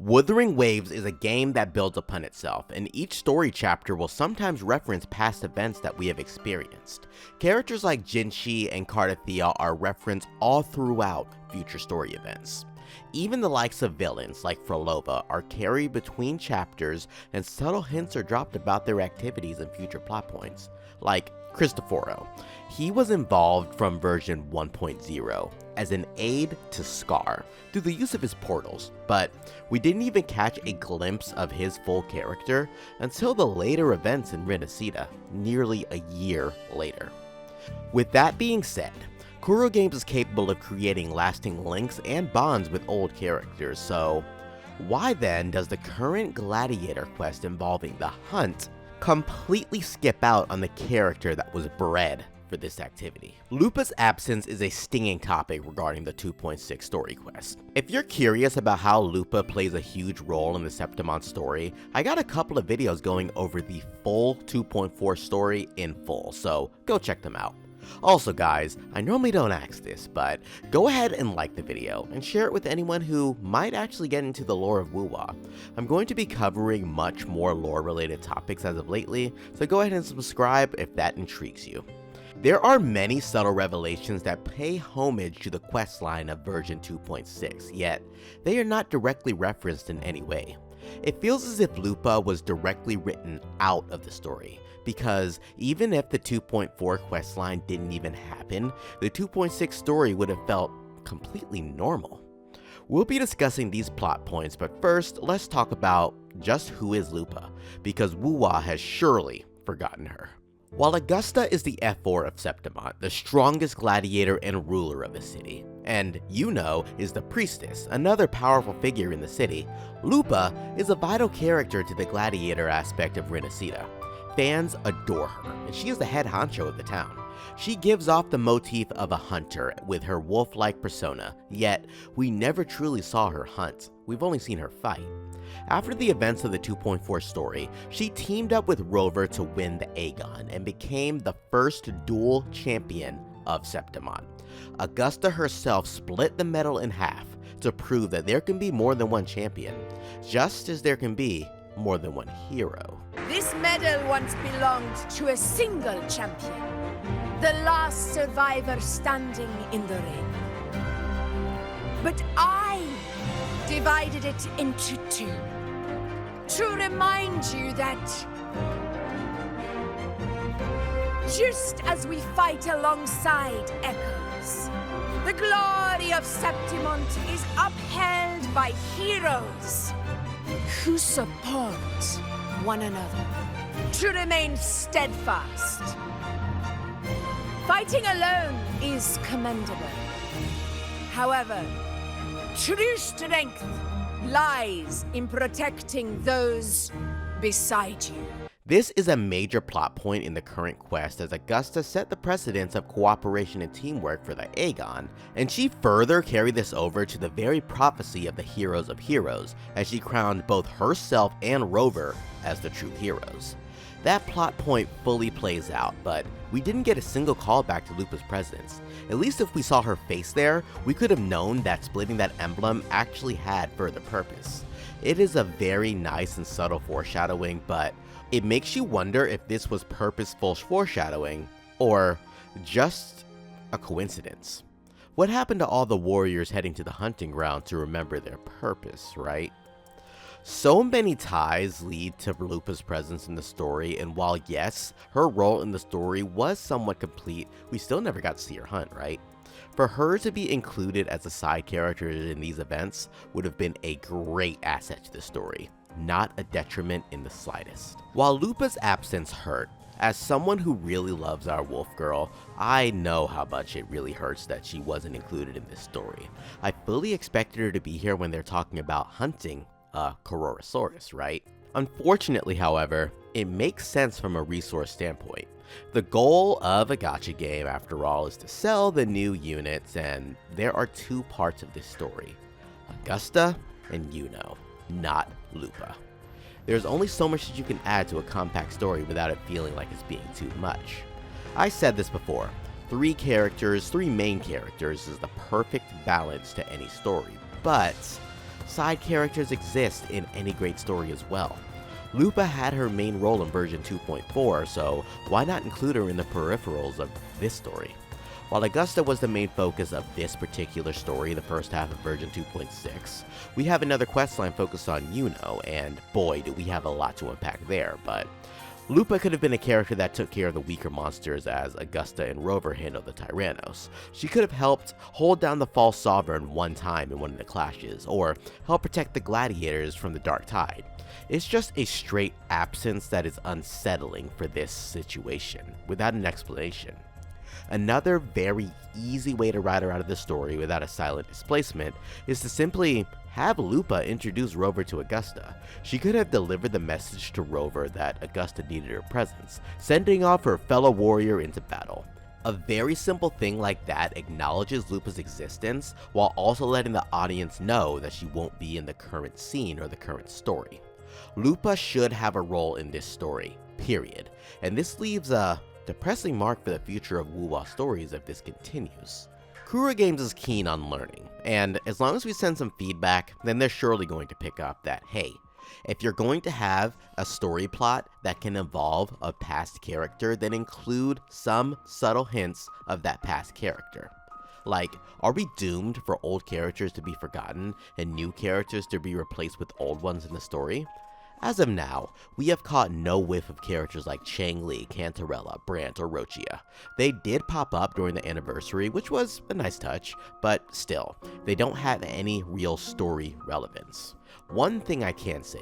Wuthering Waves is a game that builds upon itself, and each story chapter will sometimes reference past events that we have experienced. Characters like Jinshi and Cardathea are referenced all throughout future story events. Even the likes of villains like Frolova are carried between chapters, and subtle hints are dropped about their activities and future plot points, like Cristoforo. He was involved from version 1.0 as an aid to Scar through the use of his portals, but we didn't even catch a glimpse of his full character until the later events in Renacida, nearly a year later. With that being said, Kuro Games is capable of creating lasting links and bonds with old characters, so why then does the current Gladiator quest involving the Hunt completely skip out on the character that was bred for this activity? Lupa's absence is a stinging topic regarding the 2.6 story quest. If you're curious about how Lupa plays a huge role in the Septimont story, I got a couple of videos going over the full 2.4 story in full, so go check them out. Also guys, I normally don't ask this, but go ahead and like the video and share it with anyone who might actually get into the lore of WuWa. I'm going to be covering much more lore related topics as of lately, so go ahead and subscribe if that intrigues you. There are many subtle revelations that pay homage to the questline of version 2.6, yet they are not directly referenced in any way. It feels as if Lupa was directly written out of the story, because even if the 2.4 questline didn't even happen, the 2.6 story would have felt completely normal. We'll be discussing these plot points, but first, let's talk about just who is Lupa, because WuWa has surely forgotten her. While Augusta is the F4 of Septimont, the strongest gladiator and ruler of the city, and Yuno is the priestess, another powerful figure in the city, Lupa is a vital character to the gladiator aspect of Renacida. Fans adore her, and she is the head honcho of the town. She gives off the motif of a hunter with her wolf-like persona, yet we never truly saw her hunt. We've only seen her fight. After the events of the 2.4 story, she teamed up with Rover to win the Aegon and became the first dual champion of Septimont. Augusta herself split the medal in half to prove that there can be more than one champion, just as there can be more than one hero. This medal once belonged to a single champion, the last survivor standing in the ring. But I divided it into two, to remind you that just as we fight alongside echoes, the glory of Septimont is upheld by heroes who support one another, to remain steadfast. Fighting alone is commendable. However, true strength lies in protecting those beside you. This is a major plot point in the current quest, as Augusta set the precedence of cooperation and teamwork for the Aegon, and she further carried this over to the very prophecy of the heroes of heroes, as she crowned both herself and Rover as the true heroes. That plot point fully plays out, but we didn't get a single callback to Lupa's presence. At least if we saw her face there, we could have known that splitting that emblem actually had further purpose. It is a very nice and subtle foreshadowing, but it makes you wonder if this was purposeful foreshadowing, or just a coincidence. What happened to all the warriors heading to the hunting ground to remember their purpose, right? So many ties lead to Lupa's presence in the story, and while yes, her role in the story was somewhat complete, we still never got to see her hunt, right? For her to be included as a side character in these events would have been a great asset to the story, not a detriment in the slightest. While Lupa's absence hurt, as someone who really loves our wolf girl, I know how much it really hurts that she wasn't included in this story. I fully expected her to be here when they're talking about hunting a Corosaurus, right? Unfortunately, however, it makes sense from a resource standpoint. The goal of a gacha game, after all, is to sell the new units, and there are two parts of this story: Augusta and Yuno, not Lupa. There's only so much that you can add to a compact story without it feeling like it's being too much. I said this before, 3 main characters is the perfect balance to any story, but side characters exist in any great story as well. Lupa had her main role in version 2.4, so why not include her in the peripherals of this story? While Augusta was the main focus of this particular story, the first half of version 2.6, we have another questline focused on Yuno, and boy do we have a lot to unpack there, but Lupa could have been a character that took care of the weaker monsters as Augusta and Rover handled the Tyrannos. She could have helped hold down the false sovereign one time in one of the clashes, or help protect the gladiators from the dark tide. It's just a straight absence that is unsettling for this situation, without an explanation. Another very easy way to write her out of the story without a silent displacement is to simply have Lupa introduce Rover to Augusta. She could have delivered the message to Rover that Augusta needed her presence, sending off her fellow warrior into battle. A very simple thing like that acknowledges Lupa's existence while also letting the audience know that she won't be in the current scene or the current story. Lupa should have a role in this story, period, and this leaves a depressing mark for the future of WuWa stories if this continues. Kuro Games is keen on learning, and as long as we send some feedback, then they're surely going to pick up that, hey, if you're going to have a story plot that can involve a past character, then include some subtle hints of that past character. Like, are we doomed for old characters to be forgotten and new characters to be replaced with old ones in the story? As of now, we have caught no whiff of characters like Changli, Cantarella, Brant, or Rochia. They did pop up during the anniversary, which was a nice touch, but still, they don't have any real story relevance. One thing I can say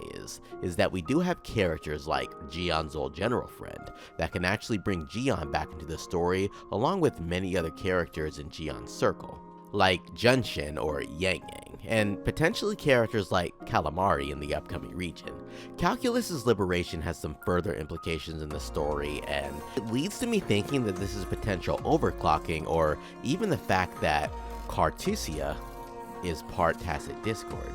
is that we do have characters like Gion's old general friend that can actually bring Gion back into the story along with many other characters in Gion's circle, like Junshin or Yang Yang, and potentially characters like Calamari in the upcoming region. Calculus's liberation has some further implications in the story, and it leads to me thinking that this is potential overclocking or even the fact that Cartusia is part Tacit Discord.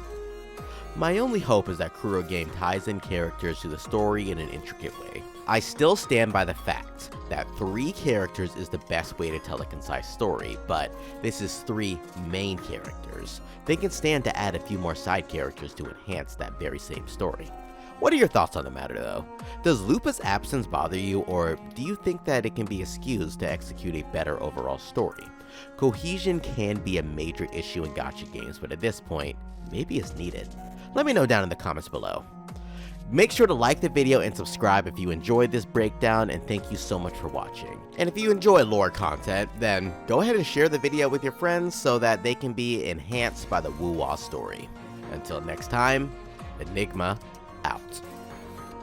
My only hope is that Kuro Game ties in characters to the story in an intricate way. I still stand by the fact that 3 characters is the best way to tell a concise story, but this is 3 main characters. They can stand to add a few more side characters to enhance that very same story. What are your thoughts on the matter though? Does Lupa's absence bother you, or do you think that it can be excused to execute a better overall story? Cohesion can be a major issue in gacha games, but at this point, maybe it's needed. Let me know down in the comments below. Make sure to like the video and subscribe if you enjoyed this breakdown, and thank you so much for watching. And if you enjoy lore content, then go ahead and share the video with your friends so that they can be enhanced by the WuWa story. Until next time, Enigma